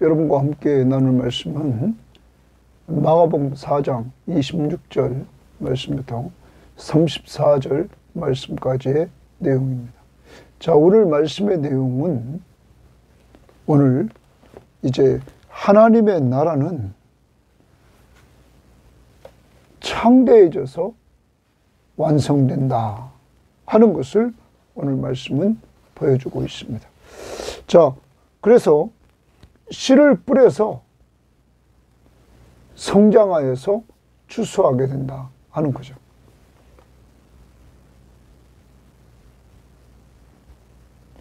여러분과 함께 나눌 말씀은 마가복음 4장 26절 말씀부터 34절 말씀까지의 내용입니다. 자, 오늘 말씀의 내용은 오늘 이제 하나님의 나라는 창대해져서 완성된다 하는 것을 오늘 말씀은 보여주고 있습니다. 자, 그래서 씨를 뿌려서 성장하여서 추수하게 된다 하는 거죠.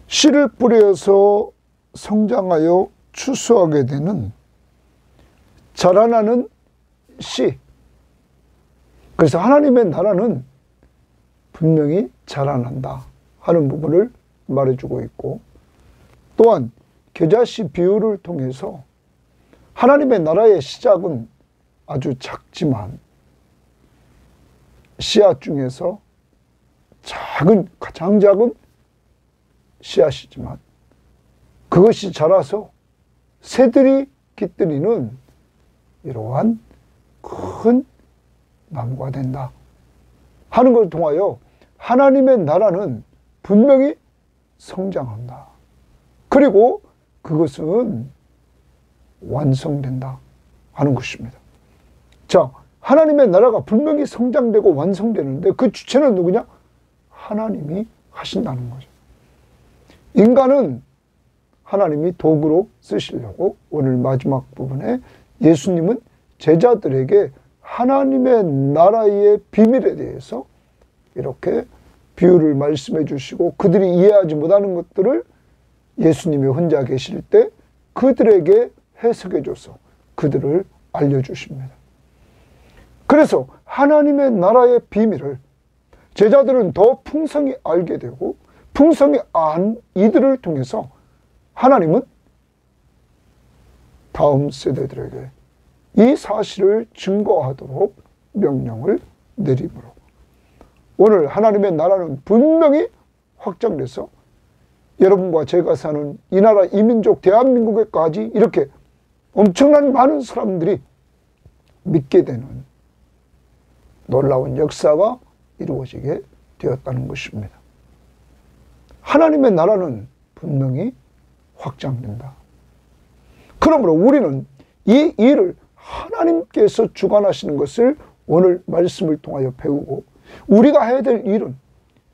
씨를 뿌려서 성장하여 추수하게 되는 자라나는 씨. 그래서 하나님의 나라는 분명히 자라난다 하는 부분을 말해주고 있고, 또한 겨자씨 비유를 통해서 하나님의 나라의 시작은 아주 작지만 씨앗 중에서 가장 작은 씨앗이지만 그것이 자라서 새들이 깃들이는 이러한 큰 나무가 된다 하는 걸 통하여 하나님의 나라는 분명히 성장한다. 그리고 그것은 완성된다 하는 것입니다. 자, 하나님의 나라가 분명히 성장되고 완성되는데 그 주체는 누구냐? 하나님이 하신다는 거죠. 인간은 하나님이 도구로 쓰시려고 오늘 마지막 부분에 예수님은 제자들에게 하나님의 나라의 비밀에 대해서 이렇게 비유를 말씀해 주시고, 그들이 이해하지 못하는 것들을 예수님이 혼자 계실 때 그들에게 해석해 줘서 그들을 알려주십니다. 그래서 하나님의 나라의 비밀을 제자들은 더 풍성히 알게 되고, 풍성히 안 이들을 통해서 하나님은 다음 세대들에게 이 사실을 증거하도록 명령을 내리므로 오늘 하나님의 나라는 분명히 확장돼서 여러분과 제가 사는 이 나라 이 민족 대한민국에까지 이렇게 엄청난 많은 사람들이 믿게 되는 놀라운 역사가 이루어지게 되었다는 것입니다. 하나님의 나라는 분명히 확장된다. 그러므로 우리는 이 일을 하나님께서 주관하시는 것을 오늘 말씀을 통하여 배우고, 우리가 해야 될 일은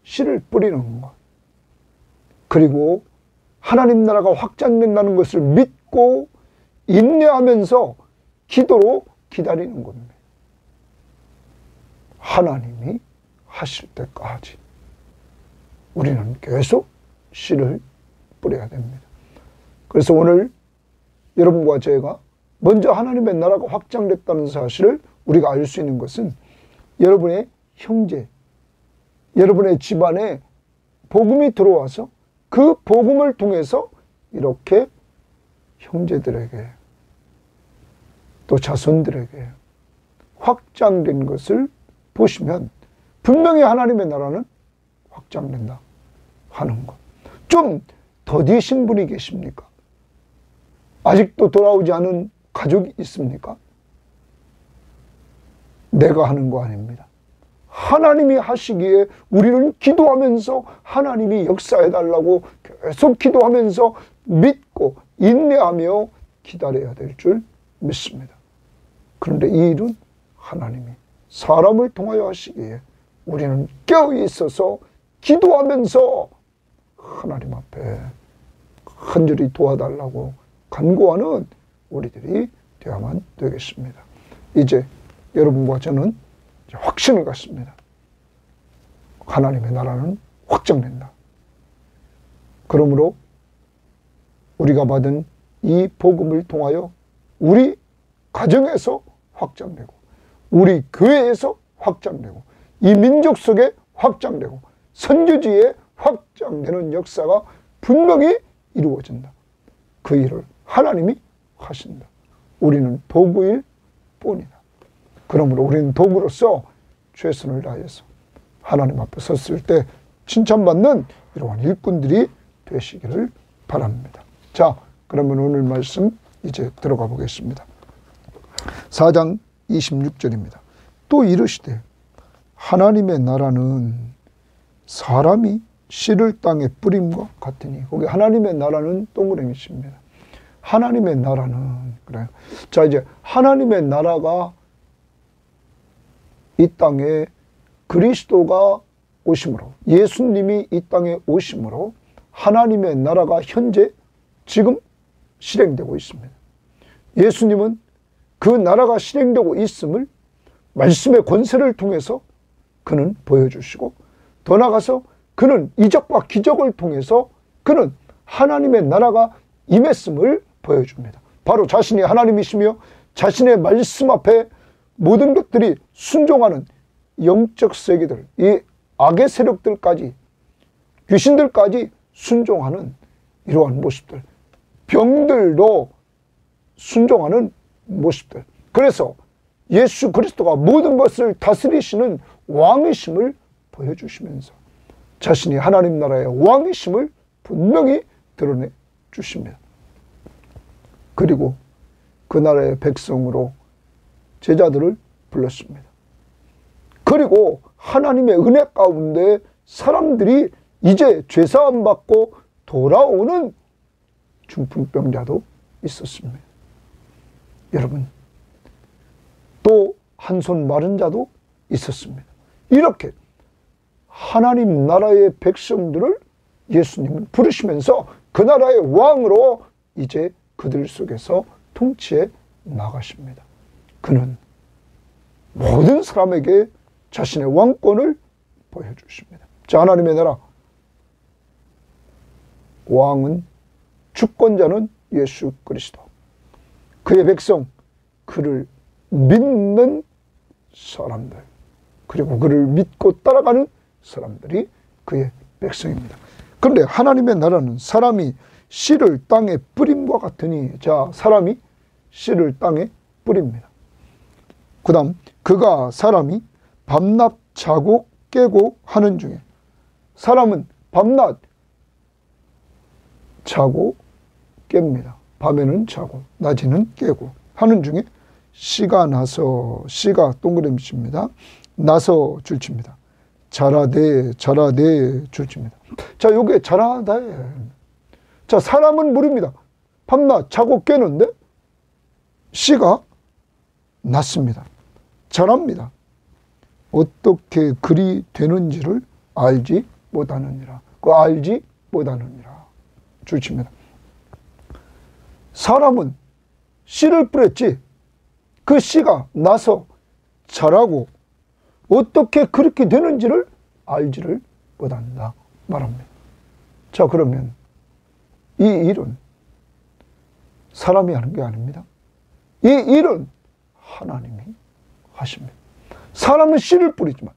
씨를 뿌리는 것, 그리고 하나님 나라가 확장된다는 것을 믿고 인내하면서 기도로 기다리는 겁니다. 하나님이 하실 때까지 우리는 계속 씨를 뿌려야 됩니다. 그래서 오늘 여러분과 제가 먼저 하나님의 나라가 확장됐다는 사실을 우리가 알 수 있는 것은 여러분의 형제, 여러분의 집안에 복음이 들어와서 그 복음을 통해서 이렇게 형제들에게 또 자손들에게 확장된 것을 보시면 분명히 하나님의 나라는 확장된다 하는 것. 좀 더디신 분이 계십니까? 아직도 돌아오지 않은 가족이 있습니까? 내가 하는 거 아닙니다. 하나님이 하시기에 우리는 기도하면서 하나님이 역사해달라고 계속 기도하면서 믿고 인내하며 기다려야 될 줄 믿습니다. 그런데 이 일은 하나님이 사람을 통하여 하시기에 우리는 깨어있어서 기도하면서 하나님 앞에 간절히 도와달라고 간구하는 우리들이 되어야만 되겠습니다. 이제 여러분과 저는 확신을 갖습니다. 하나님의 나라는 확장된다. 그러므로 우리가 받은 이 복음을 통하여 우리 가정에서 확장되고, 우리 교회에서 확장되고, 이 민족 속에 확장되고, 선교지에 확장되는 역사가 분명히 이루어진다. 그 일을 하나님이 하신다. 우리는 도구일 뿐이다. 그러므로 우리는 도구로서 최선을 다해서 하나님 앞에 섰을 때 칭찬받는 이러한 일꾼들이 되시기를 바랍니다. 자, 그러면 오늘 말씀 이제 들어가 보겠습니다. 4장 26절입니다. 또 이르시되 하나님의 나라는 사람이 씨를 땅에 뿌림과 같으니, 거기 하나님의 나라는 동그라미 씨입니다. 하나님의 나라는, 그래요. 자, 이제 하나님의 나라가 이 땅에 그리스도가 오심으로, 예수님이 이 땅에 오심으로 하나님의 나라가 현재 지금 실행되고 있습니다. 예수님은 그 나라가 실행되고 있음을 말씀의 권세를 통해서 그는 보여주시고, 더 나아가서 그는 이적과 기적을 통해서 그는 하나님의 나라가 임했음을 보여줍니다. 바로 자신이 하나님이시며 자신의 말씀 앞에 모든 것들이 순종하는 영적 세계들, 이 악의 세력들까지, 귀신들까지 순종하는 이러한 모습들, 병들도 순종하는 모습들. 그래서 예수 그리스도가 모든 것을 다스리시는 왕이심을 보여주시면서 자신이 하나님 나라의 왕이심을 분명히 드러내 주십니다. 그리고 그 나라의 백성으로 제자들을 불렀습니다. 그리고 하나님의 은혜 가운데 사람들이 이제 죄사함 받고 돌아오는 중풍병자도 있었습니다. 여러분, 또 한 손 마른 자도 있었습니다. 이렇게 하나님 나라의 백성들을 예수님은 부르시면서 그 나라의 왕으로 이제 그들 속에서 통치해 나가십니다. 그는 모든 사람에게 자신의 왕권을 보여주십니다. 자, 하나님의 나라 왕은, 주권자는 예수 그리스도, 그의 백성, 그를 믿는 사람들, 그리고 그를 믿고 따라가는 사람들이 그의 백성입니다. 그런데 하나님의 나라는 사람이 씨를 땅에 뿌림과 같으니, 자, 사람이 씨를 땅에 뿌립니다. 그 다음, 그가 사람이 밤낮 자고 깨고 하는 중에, 사람은 밤낮 자고 깹니다. 밤에는 자고 낮에는 깨고 하는 중에 씨가 나서, 씨가 동그라미 씨입니다. 나서 줄칩니다. 자라되 자라되 줄칩니다. 자, 요게 자라다. 자, 사람은 물입니다. 밤낮 자고 깨는데 씨가 났습니다. 자랍니다. 어떻게 그리 되는지를 알지 못하느니라. 그 알지 못하느니라. 줄칩니다. 사람은 씨를 뿌렸지 그 씨가 나서 자라고 어떻게 그렇게 되는지를 알지를 못한다 말합니다. 자, 그러면 이 일은 사람이 하는 게 아닙니다. 이 일은 하나님이 하십니다. 사람은 씨를 뿌리지만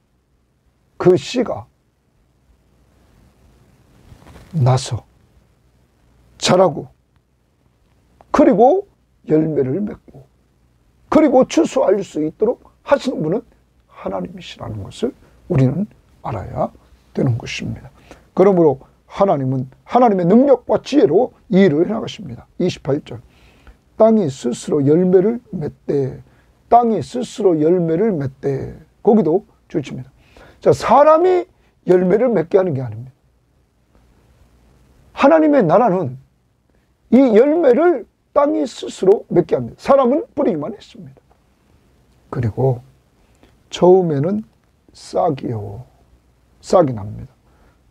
그 씨가 나서 자라고, 그리고 열매를 맺고, 그리고 추수할 수 있도록 하시는 분은 하나님이시라는 것을 우리는 알아야 되는 것입니다. 그러므로 하나님은 하나님의 능력과 지혜로 이 일을 해나가십니다. 28절, 땅이 스스로 열매를 맺되, 땅이 스스로 열매를 맺되, 거기도 줄칩니다. 자, 사람이 열매를 맺게 하는 게 아닙니다. 하나님의 나라는 이 열매를 땅이 스스로 맺게 합니다. 사람은 뿌리기만 했습니다. 그리고 처음에는 싹이요, 싹이 납니다.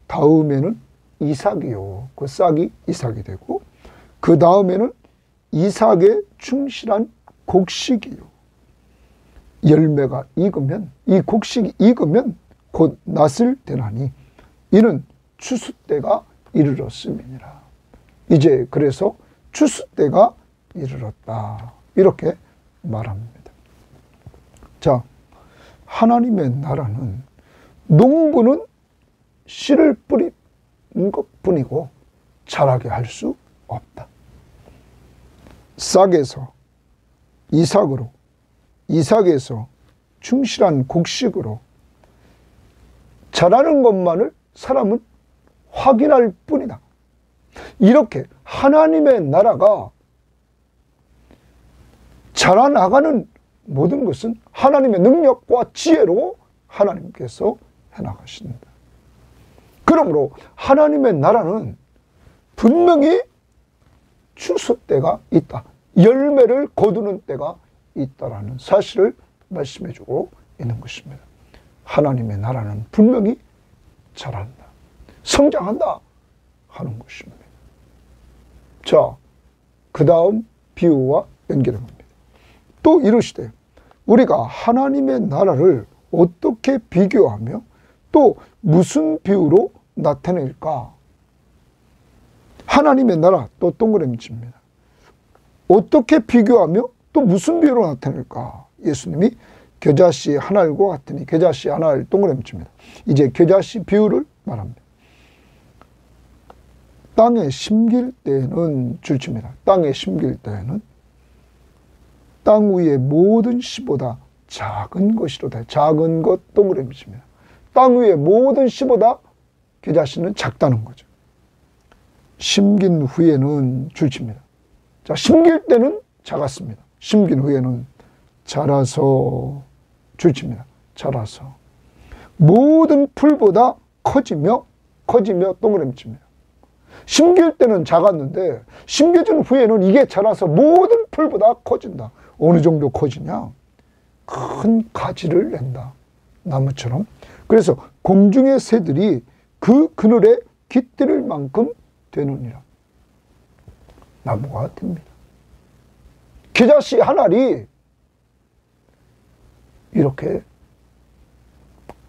다음에는 이삭이요, 그 싹이 이삭이 되고, 그 다음에는 이삭에 충실한 곡식이요. 열매가 익으면, 이 곡식이 익으면 곧 낫을 되나니 이는 추수 때가 이르렀음이니라. 이제 그래서 추수 때가 이르렀다, 이렇게 말합니다. 자, 하나님의 나라는 농부는 씨를 뿌리는 것뿐이고 자라게 할 수 없다. 싹에서 이삭으로, 이삭에서 충실한 곡식으로 자라는 것만을 사람은 확인할 뿐이다. 이렇게 하나님의 나라가 자라나가는 모든 것은 하나님의 능력과 지혜로 하나님께서 해나가십니다. 그러므로 하나님의 나라는 분명히 추수 때가 있다. 열매를 거두는 때가 있다라는 사실을 말씀해주고 있는 것입니다. 하나님의 나라는 분명히 자란다. 성장한다 하는 것입니다. 자, 그 다음 비유와 연결합니다. 또 이르시되 우리가 하나님의 나라를 어떻게 비교하며 또 무슨 비유로 나타낼까? 하나님의 나라 또 동그라미 칩니다. 어떻게 비교하며 또 무슨 비유로 나타낼까? 예수님이 겨자씨 한 알과 같으니 겨자씨 한 알 동그라미 칩니다. 이제 겨자씨 비유를 말합니다. 땅에 심길 때에는 줄칩니다. 땅에 심길 때에는 땅 위의 모든 씨보다 작은 것이로다. 작은 것 동그라미 칩니다. 땅 위의 모든 씨보다 겨자씨는 작다는 거죠. 심긴 후에는 줄칩니다. 자, 심길 때는 작았습니다. 심긴 후에는 자라서 줄칩니다. 자라서 모든 풀보다 커지며 동그라미 칩니다. 심길 때는 작았는데 심겨진 후에는 이게 자라서 모든 풀보다 커진다. 어느 정도 커지냐? 큰 가지를 낸다. 나무처럼. 그래서 공중의 새들이 그 그늘에 깃들일 만큼 되느니라. 나무가 됩니다. 겨자씨 한 알이 이렇게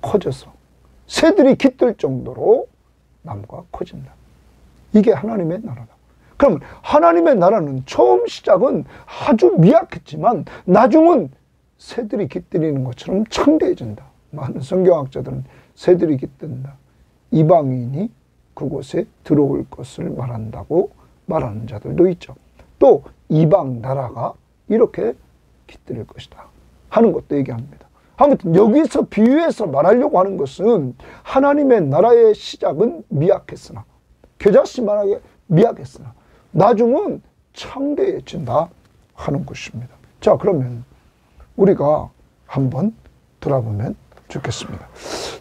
커져서 새들이 깃들 정도로 나무가 커진다. 이게 하나님의 나라다. 그러면 하나님의 나라는 처음 시작은 아주 미약했지만 나중은 새들이 깃들이는 것처럼 창대해진다. 많은 성경학자들은 새들이 깃든다. 이방인이 그곳에 들어올 것을 말한다고 말하는 자들도 있죠. 또 이방 나라가 이렇게 깃들일 것이다 하는 것도 얘기합니다. 아무튼 여기서 비유해서 말하려고 하는 것은 하나님의 나라의 시작은 미약했으나 겨자씨만하게 미약했으나 나중은 창대해진다 하는 것입니다. 자, 그러면 우리가 한번 돌아보면 좋겠습니다.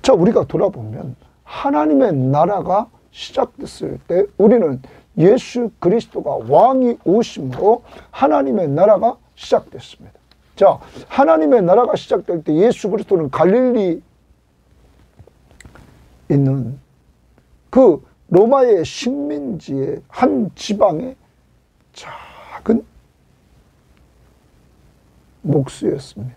자, 우리가 돌아보면 하나님의 나라가 시작됐을 때 우리는 예수 그리스도가 왕이 오심으로 하나님의 나라가 시작됐습니다. 자, 하나님의 나라가 시작될 때 예수 그리스도는 갈릴리 있는 그 로마의 식민지의 한 지방의 작은 목수였습니다.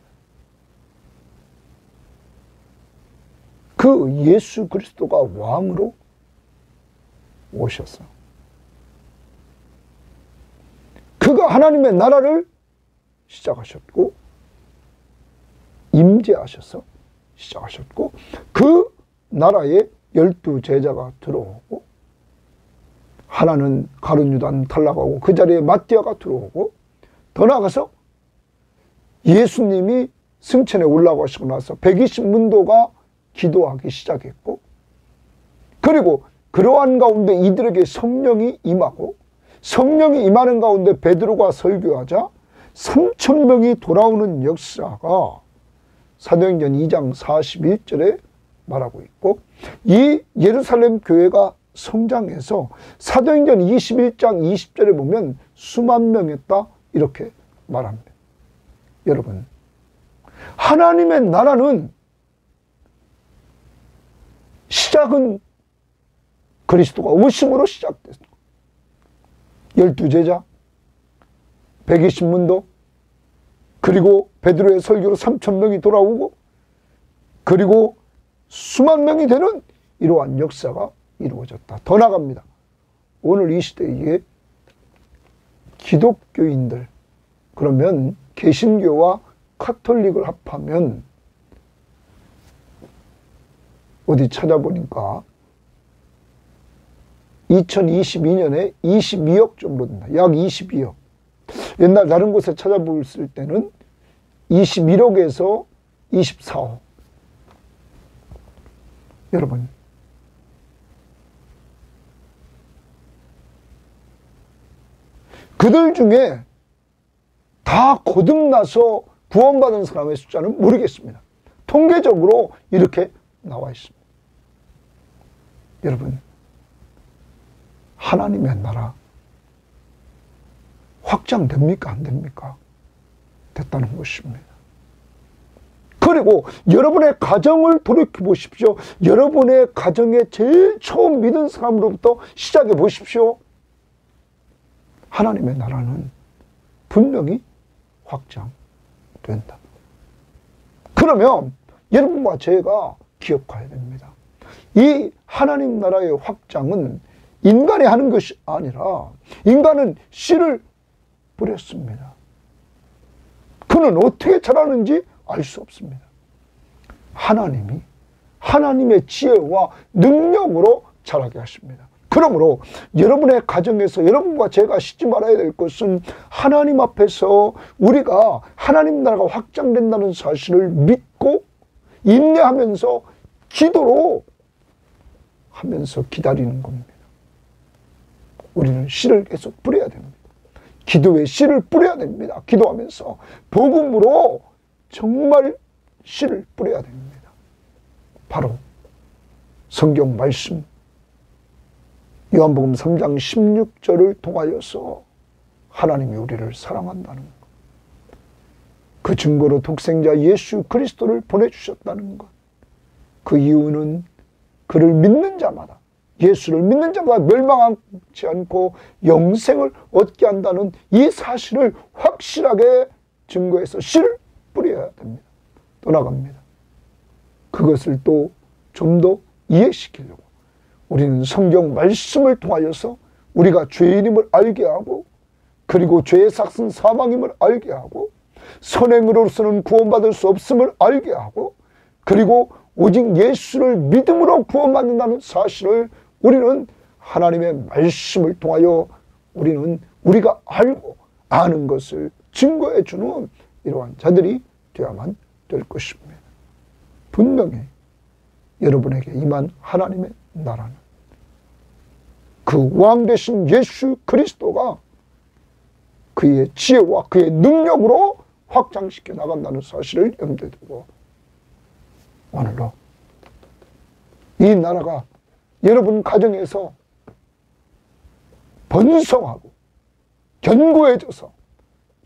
그 예수 그리스도가 왕으로 오셨어요. 그가 하나님의 나라를 시작하셨고 임재하셔서 시작하셨고 그 나라에 12 제자가 들어오고 하나는 가룟 유다는 탈락하고 그 자리에 마띠아가 들어오고 더 나아가서 예수님이 승천에 올라가시고 나서 120문도가 기도하기 시작했고 그리고 그러한 가운데 이들에게 성령이 임하고 성령이 임하는 가운데 베드로가 설교하자 3,000명이 돌아오는 역사가 사도행전 2장 41절에 말하고 있고 이 예루살렘 교회가 성장해서 사도행전 21장 20절에 보면 수만 명이었다 이렇게 말합니다. 여러분, 하나님의 나라는 시작은 그리스도가 오심으로 시작됐어. 12 제자, 120문도, 그리고 베드로의 설교로 3,000명이 돌아오고 그리고 수만 명이 되는 이러한 역사가 이루어졌다. 더 나갑니다. 오늘 이 시대에 기독교인들, 그러면 개신교와 카톨릭을 합하면 어디 찾아보니까 2022년에 22억 정도 된다. 약 22억. 옛날 다른 곳에 찾아봤을 때는 21억에서 24억. 여러분, 그들 중에 다 거듭나서 구원받은 사람의 숫자는 모르겠습니다. 통계적으로 이렇게 나와 있습니다. 여러분, 하나님의 나라 확장됩니까? 안 됩니까? 됐다는 것입니다. 그리고 여러분의 가정을 돌이켜 보십시오. 여러분의 가정에 제일 처음 믿은 사람으로부터 시작해 보십시오. 하나님의 나라는 분명히 확장된다. 그러면 여러분과 제가 기억해야 됩니다. 이 하나님 나라의 확장은 인간이 하는 것이 아니라 인간은 씨를 뿌렸습니다. 그는 어떻게 자라는지 알 수 없습니다. 하나님이 하나님의 지혜와 능력으로 자라게 하십니다. 그러므로 여러분의 가정에서 여러분과 제가 잊지 말아야 될 것은 하나님 앞에서 우리가 하나님 나라가 확장된다는 사실을 믿고 인내하면서 기도로 하면서 기다리는 겁니다. 우리는 씨를 계속 뿌려야 됩니다. 기도에 씨를 뿌려야 됩니다. 기도하면서 복음으로 정말 씨를 뿌려야 됩니다. 바로 성경 말씀 요한복음 3장 16절을 통하여서 하나님이 우리를 사랑한다는 것, 그 증거로 독생자 예수 그리스도를 보내주셨다는 것, 그 이유는 그를 믿는 자마다, 예수를 믿는 자마다 멸망하지 않고 영생을 얻게 한다는 이 사실을 확실하게 증거해서 씨를 뿌려야 됩니다. 또 나갑니다. 그것을 또 좀 더 이해시키려고 우리는 성경 말씀을 통하여서 우리가 죄인임을 알게 하고, 그리고 죄의 삭은 사망임을 알게 하고, 선행으로서는 구원받을 수 없음을 알게 하고, 그리고 오직 예수를 믿음으로 구원받는다는 사실을 우리는 하나님의 말씀을 통하여 우리는 우리가 알고 아는 것을 증거해 주는 이러한 자들이 되어야만 될 것입니다. 분명히 여러분에게 임한 하나님의 나라는 그 왕 되신 예수 그리스도가 그의 지혜와 그의 능력으로 확장시켜 나간다는 사실을 염두에 두고 오늘로 이 나라가 여러분 가정에서 번성하고 견고해져서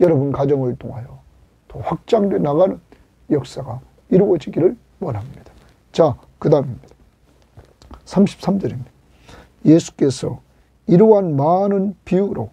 여러분 가정을 통하여 더 확장돼 나가는 역사가 이루어지기를 원합니다. 자, 그 다음입니다. 33절입니다. 예수께서 이러한 많은 비유로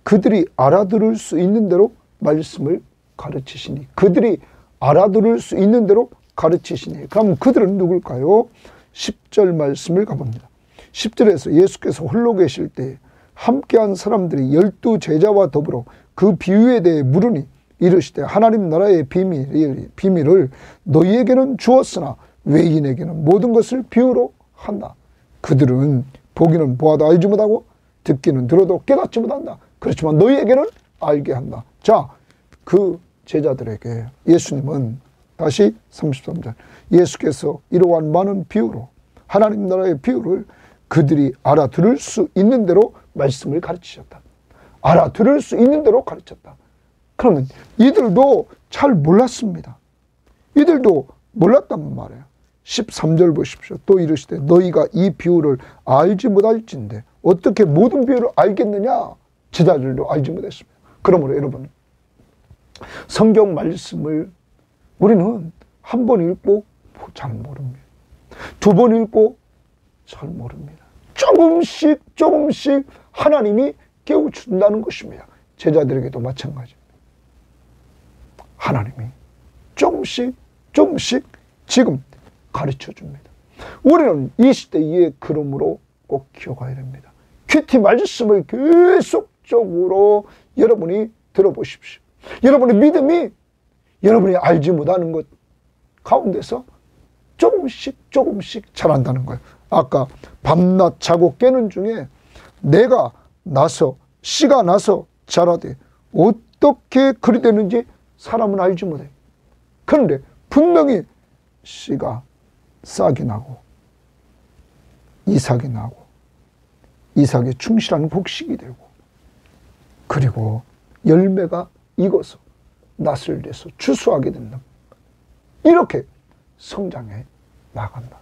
그들이 알아들을 수 있는 대로 말씀을 가르치시니, 그들이 알아들을 수 있는 대로 가르치시니, 그럼 그들은 누굴까요? 10절 말씀을 가봅니다. 10절에서 예수께서 홀로 계실 때 함께한 사람들이 12제자와 더불어 그 비유에 대해 물으니 이르시되 하나님 나라의 비밀을 너희에게는 주었으나 외인에게는 모든 것을 비유로 한다. 그들은 보기는 보아도 알지 못하고 듣기는 들어도 깨닫지 못한다. 그렇지만 너희에게는 알게 한다. 자, 그 제자들에게 예수님은 다시 33절 예수께서 이러한 많은 비유로 하나님 나라의 비유를 그들이 알아들을 수 있는 대로 말씀을 가르치셨다. 알아들을 수 있는 대로 가르쳤다. 그러면 이들도 잘 몰랐습니다. 이들도 몰랐단 말이에요. 13절 보십시오. 또 이르시되 너희가 이 비유를 알지 못할진데 어떻게 모든 비유를 알겠느냐? 제자들도 알지 못했습니다. 그러므로 여러분, 성경 말씀을 우리는 한 번 읽고 잘 모릅니다. 두 번 읽고 잘 모릅니다. 조금씩 하나님이 깨우쳐준다는 것입니다. 제자들에게도 마찬가지입니다. 하나님이 조금씩 지금 가르쳐줍니다. 우리는 이 시대의 그러므로 꼭 기억해야 됩니다. 큐티 말씀을 계속적으로 여러분이 들어보십시오. 여러분의 믿음이 여러분이 알지 못하는 것 가운데서 조금씩 자란다는 거예요. 아까 밤낮 자고 깨는 중에 내가 나서 씨가 나서 자라되 어떻게 그리 되는지 사람은 알지 못해요. 그런데 분명히 씨가 싹이 나고 이삭이 나고 이삭의 충실한 곡식이 되고 그리고 열매가 익어서 낫을 내서 추수하게 된다. 이렇게 성장해 나간다.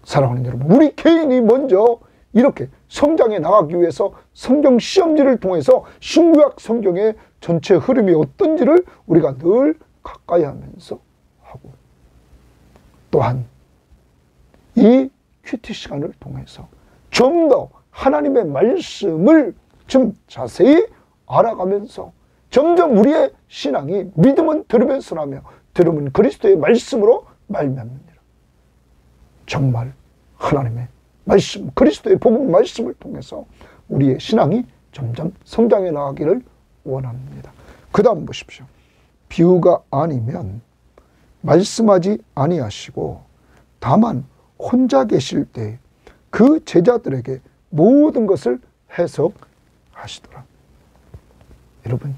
사랑하는 여러분, 우리 개인이 먼저 이렇게 성장해 나가기 위해서 성경 시험지를 통해서 신구약 성경의 전체 흐름이 어떤지를 우리가 늘 가까이 하면서 하고, 또한 이 큐티 시간을 통해서 좀 더 하나님의 말씀을 좀 자세히 알아가면서 점점 우리의 신앙이 믿음은 들으면서라며 들음은 그리스도의 말씀으로 말미암느니라. 정말 하나님의 말씀, 그리스도의 복음 말씀을 통해서 우리의 신앙이 점점 성장해 나가기를 원합니다. 그 다음 보십시오. 비유가 아니면 말씀하지 아니하시고 다만 혼자 계실 때 그 제자들에게 모든 것을 해석하시더라. 여러분,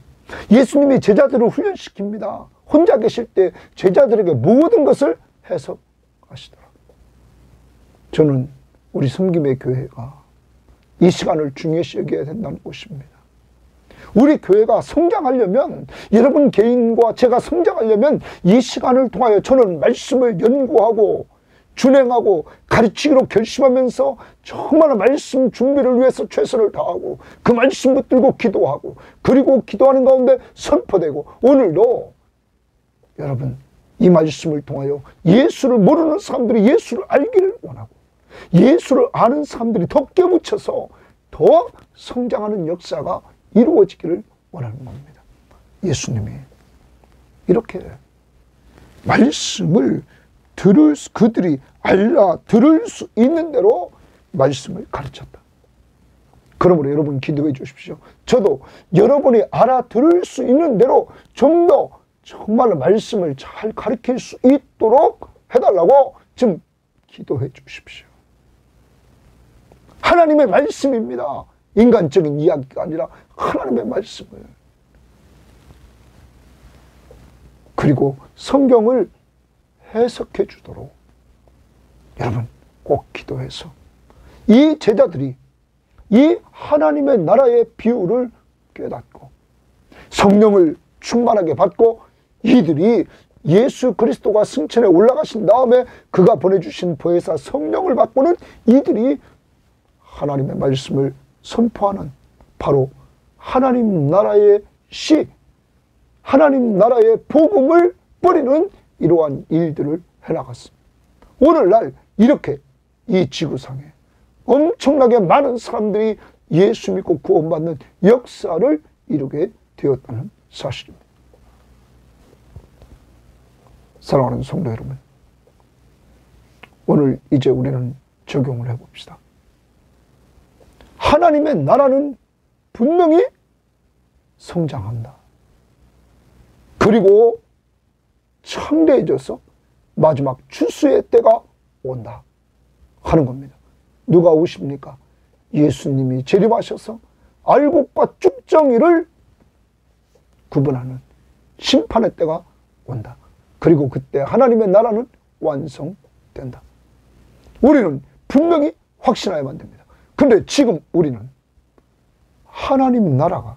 예수님이 제자들을 훈련시킵니다. 혼자 계실 때 제자들에게 모든 것을 해석하시더라. 저는 우리 섬김의 교회가 이 시간을 중요시 여겨야 된다는 것입니다. 우리 교회가 성장하려면, 여러분 개인과 제가 성장하려면 이 시간을 통하여 저는 말씀을 연구하고 준행하고 가르치기로 결심하면서 정말 말씀 준비를 위해서 최선을 다하고 그 말씀 붙들고 기도하고, 그리고 기도하는 가운데 선포되고, 오늘도 여러분 이 말씀을 통하여 예수를 모르는 사람들이 예수를 알기를 원하고, 예수를 아는 사람들이 더 깨우쳐서 더 성장하는 역사가 이루어지기를 원하는 겁니다. 예수님이 이렇게 말씀을 그들이 들을 수 있는 대로 말씀을 가르쳤다. 그러므로 여러분 기도해 주십시오. 저도 여러분이 알아들을 수 있는 대로 좀 더 정말로 말씀을 잘 가르칠 수 있도록 해달라고 지금 기도해 주십시오. 하나님의 말씀입니다. 인간적인 이야기가 아니라 하나님의 말씀을. 그리고 성경을 해석해 주도록 여러분 꼭 기도해서 이 제자들이 이 하나님의 나라의 비유를 깨닫고 성령을 충만하게 받고, 이들이 예수 그리스도가 승천에 올라가신 다음에 그가 보내주신 보혜사 성령을 받고는 이들이 하나님의 말씀을 선포하는, 바로 하나님 나라의 하나님 나라의 복음을 뿌리는 이러한 일들을 해나갔습니다. 오늘날 이렇게 이 지구상에 엄청나게 많은 사람들이 예수 믿고 구원받는 역사를 이루게 되었다는 사실입니다. 사랑하는 성도 여러분, 오늘 이제 우리는 적용을 해봅시다. 하나님의 나라는 분명히 성장한다. 그리고 창대해져서 마지막 추수의 때가 온다 하는 겁니다. 누가 오십니까? 예수님이 재림하셔서 알곡과 쭉정이를 구분하는 심판의 때가 온다. 그리고 그때 하나님의 나라는 완성된다. 우리는 분명히 확신해야만 됩니다. 근데 지금 우리는 하나님 나라가,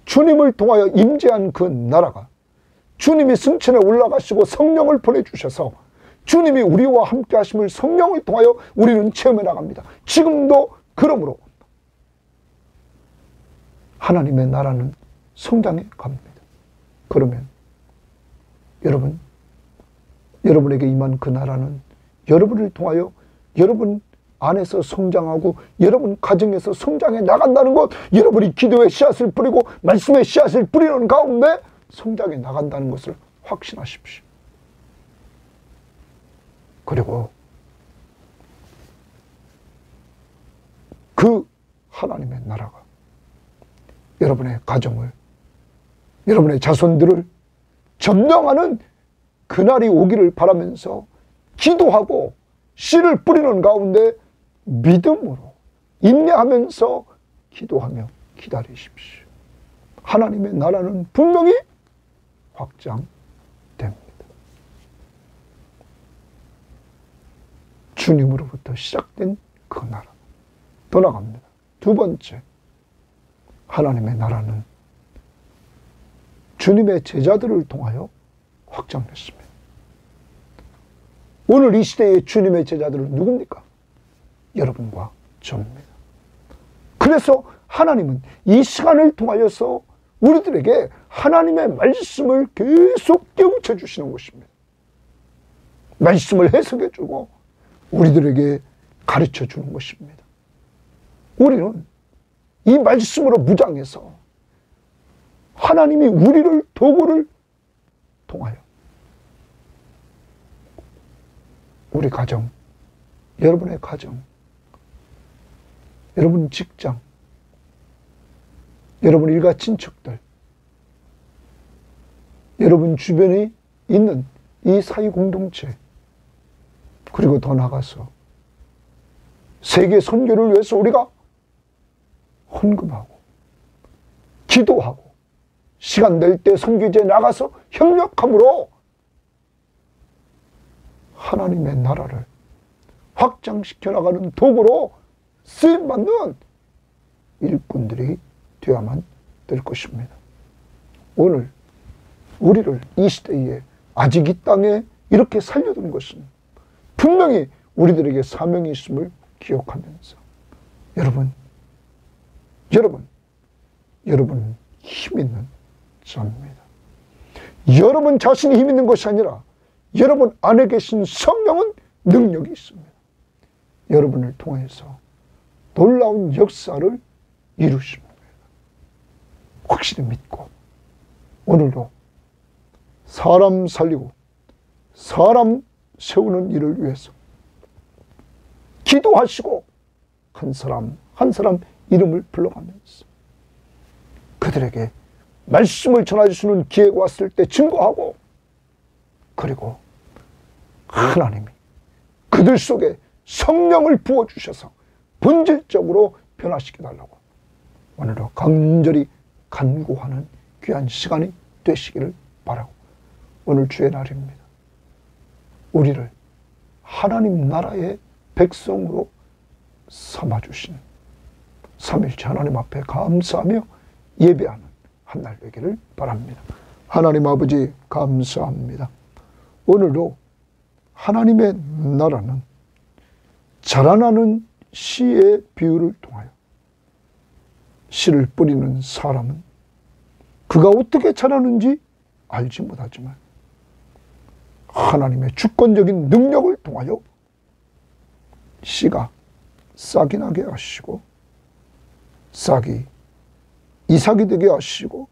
주님을 통하여 임재한 그 나라가, 주님이 승천에 올라가시고 성령을 보내주셔서 주님이 우리와 함께 하심을 성령을 통하여 우리는 체험해 나갑니다. 지금도 그러므로 하나님의 나라는 성장해 갑니다. 그러면 여러분, 여러분에게 임한 그 나라는 여러분을 통하여 여러분 안에서 성장하고 여러분 가정에서 성장해 나간다는 것, 여러분이 기도의 씨앗을 뿌리고 말씀의 씨앗을 뿌리는 가운데 성장해 나간다는 것을 확신하십시오. 그리고 그 하나님의 나라가 여러분의 가정을, 여러분의 자손들을 점령하는 그날이 오기를 바라면서 기도하고 씨를 뿌리는 가운데 믿음으로 인내하면서 기도하며 기다리십시오. 하나님의 나라는 분명히 확장됩니다. 주님으로부터 시작된 그 나라 더 나갑니다. 두 번째, 하나님의 나라는 주님의 제자들을 통하여 확장됐습니다. 오늘 이 시대의 주님의 제자들은 누굽니까? 여러분과 저입니다. 그래서 하나님은 이 시간을 통하여서 우리들에게 하나님의 말씀을 계속 깨우쳐 주시는 것입니다. 말씀을 해석해 주고 우리들에게 가르쳐 주는 것입니다. 우리는 이 말씀으로 무장해서 하나님이 우리를 도구를 통하여 우리 가정, 여러분의 가정, 여러분 직장, 여러분 일가 친척들, 여러분 주변에 있는 이 사회 공동체, 그리고 더 나가서 세계 선교를 위해서 우리가 헌금하고 기도하고 시간 될 때 선교지에 나가서 협력함으로 하나님의 나라를 확장시켜 나가는 도구로 쓰임받는 일꾼들이 되어야만 될 것입니다. 오늘 우리를 이 시대에 아직 이 땅에 이렇게 살려둔 것은 분명히 우리들에게 사명이 있음을 기억하면서 여러분은 힘 있는 자입니다. 여러분 자신이 힘 있는 것이 아니라 여러분 안에 계신 성령은 능력이 있습니다. 여러분을 통해서 놀라운 역사를 이루십니다. 확실히 믿고 오늘도 사람 살리고 사람 세우는 일을 위해서 기도하시고 한 사람 한 사람 이름을 불러가면서 그들에게 말씀을 전해주시는 기회가 왔을 때 증거하고, 그리고 하나님이 그들 속에 성령을 부어주셔서 본질적으로 변화시켜달라고 오늘도 간절히 간구하는 귀한 시간이 되시기를 바라고, 오늘 주의 날입니다. 우리를 하나님 나라의 백성으로 삼아주신 삼일체 하나님 앞에 감사하며 예배하는 한 날 되기를 바랍니다. 하나님 아버지 감사합니다. 오늘도 하나님의 나라는 자라나는 씨의 비유를 통하여, 씨를 뿌리는 사람은 그가 어떻게 자라는지 알지 못하지만 하나님의 주권적인 능력을 통하여 씨가 싹이 나게 하시고, 싹이 이삭이 되게 하시고,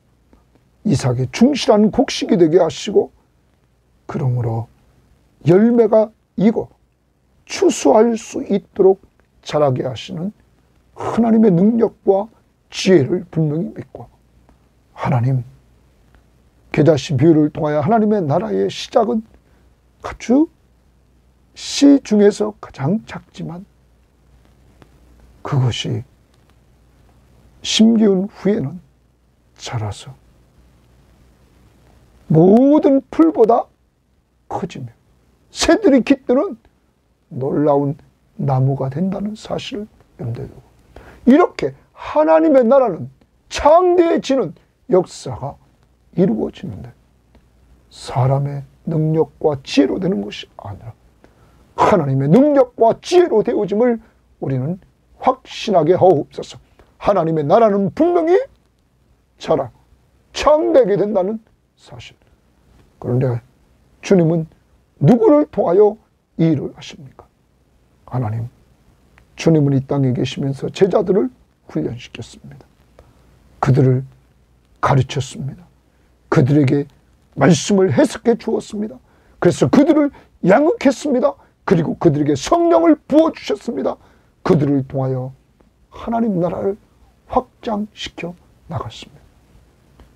이삭이 충실한 곡식이 되게 하시고, 그러므로 열매가 익어 추수할 수 있도록 자라게 하시는 하나님의 능력과 지혜를 분명히 믿고, 하나님 겨자씨 비유를 통하여 하나님의 나라의 시작은 아주 씨 중에서 가장 작지만 그것이 심기운 후에는 자라서 모든 풀보다 커지며 새들이 깃드는 놀라운 나무가 된다는 사실을 염두에 두고, 이렇게 하나님의 나라는 창대해지는 역사가 이루어지는데 사람의 능력과 지혜로 되는 것이 아니라 하나님의 능력과 지혜로 되어짐을 우리는 확신하게 하옵소서. 하나님의 나라는 분명히 자라 창대하게 된다는 사실. 그런데 주님은 누구를 통하여 이 일을 하십니까? 하나님, 주님은 이 땅에 계시면서 제자들을 훈련시켰습니다. 그들을 가르쳤습니다. 그들에게 말씀을 해석해 주었습니다. 그래서 그들을 양육했습니다. 그리고 그들에게 성령을 부어주셨습니다. 그들을 통하여 하나님 나라를 확장시켜 나갔습니다.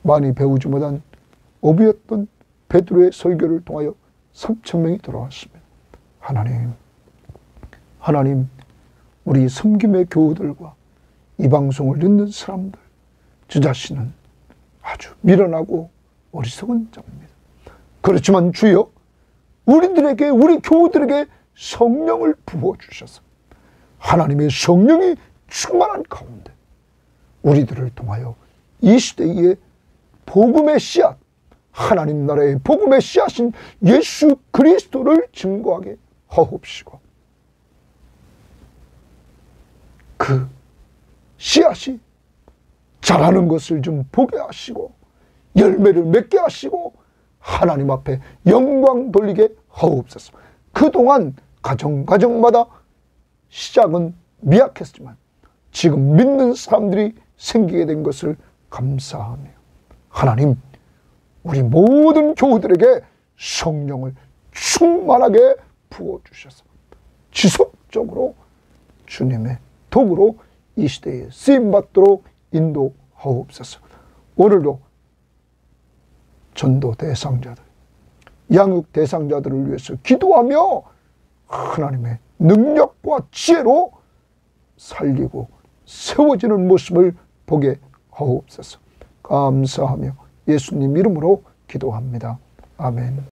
많이 배우지 못한 어부였던 베드로의 설교를 통하여 3,000명이 돌아왔습니다. 하나님, 우리 섬김의 교우들과 이 방송을 듣는 사람들, 저 자신은 아주 미련하고 어리석은 자입니다. 그렇지만 주여, 우리들에게, 우리 교우들에게 성령을 부어주셔서 하나님의 성령이 충만한 가운데 우리들을 통하여 이 시대의 복음의 씨앗, 하나님 나라의 복음의 씨앗인 예수 그리스도를 증거하게 하옵시고, 그 씨앗이 자라는 것을 좀 보게 하시고 열매를 맺게 하시고 하나님 앞에 영광 돌리게 하옵소서. 그동안 가정마다 시작은 미약했지만 지금 믿는 사람들이 생기게 된 것을 감사하며, 하나님 우리 모든 교우들에게 성령을 충만하게 부어주셔서 지속적으로 주님의 도구로 이 시대에 쓰임받도록 인도하옵소서. 오늘도 전도 대상자들, 양육 대상자들을 위해서 기도하며 하나님의 능력과 지혜로 살리고 세워지는 모습을 보게 하옵소서. 감사하며 예수님 이름으로 기도합니다. 아멘.